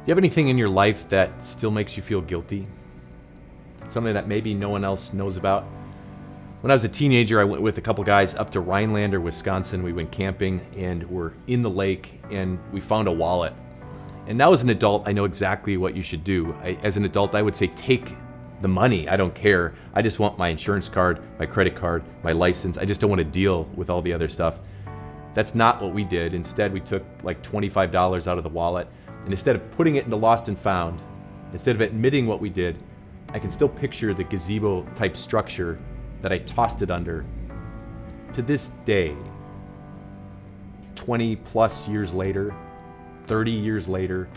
you have anything in your life that still makes you feel guilty? Something that maybe no one else knows about? When I was a teenager, I went with a couple guys up to Rhinelander, Wisconsin. We went camping and we're in the lake and we found a wallet. And now as an adult, I know exactly what you should do. As an adult, I would say take the money. I don't care. I just want my insurance card, my credit card, my license. I just don't want to deal with all the other stuff. That's not what we did. Instead, we took like $25 out of the wallet. And instead of putting it into Lost and Found, instead of admitting what we did, I can still picture the gazebo type structure that I tossed it under. To this day, 20 plus years later, 30 years later,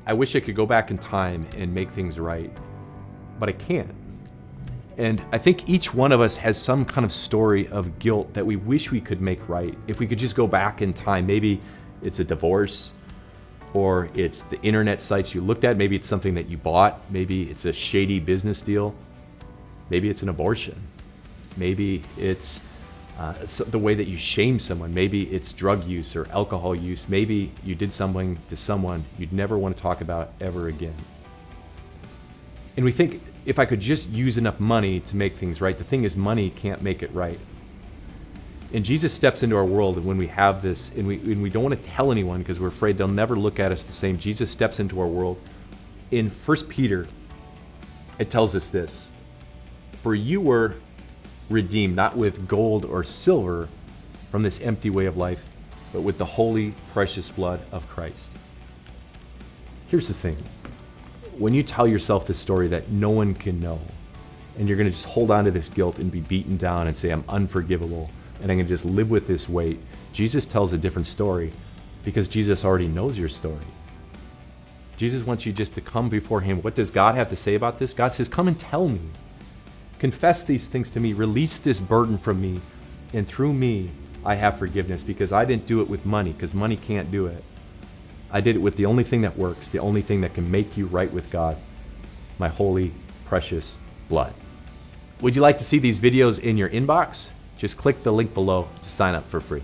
I wish I could go back in time and make things right, but I can't. And I think each one of us has some kind of story of guilt that we wish we could make right. If we could just go back in time, maybe it's a divorce, or it's the internet sites you looked at, maybe it's something that you bought, maybe it's a shady business deal, maybe it's an abortion, maybe it's the way that you shame someone, maybe it's drug use or alcohol use, maybe you did something to someone you'd never want to talk about ever again. And we think, if I could just use enough money to make things right. The thing is, money can't make it right. And Jesus steps into our world, and when we have this, and we don't want to tell anyone because we're afraid they'll never look at us the same, Jesus steps into our world. In 1 Peter, it tells us this: "For you were redeemed, not with gold or silver from this empty way of life, but with the holy, precious blood of Christ." Here's the thing. When you tell yourself this story that no one can know, and you're going to just hold on to this guilt and be beaten down and say, "I'm unforgivable, and I'm going to just live with this weight," Jesus tells a different story because Jesus already knows your story. Jesus wants you just to come before him. What does God have to say about this? God says, "Come and tell me. Confess these things to me. Release this burden from me. And through me, I have forgiveness, because I didn't do it with money, because money can't do it. I did it with the only thing that works, the only thing that can make you right with God, my holy, precious blood." Would you like to see these videos in your inbox? Just click the link below to sign up for free.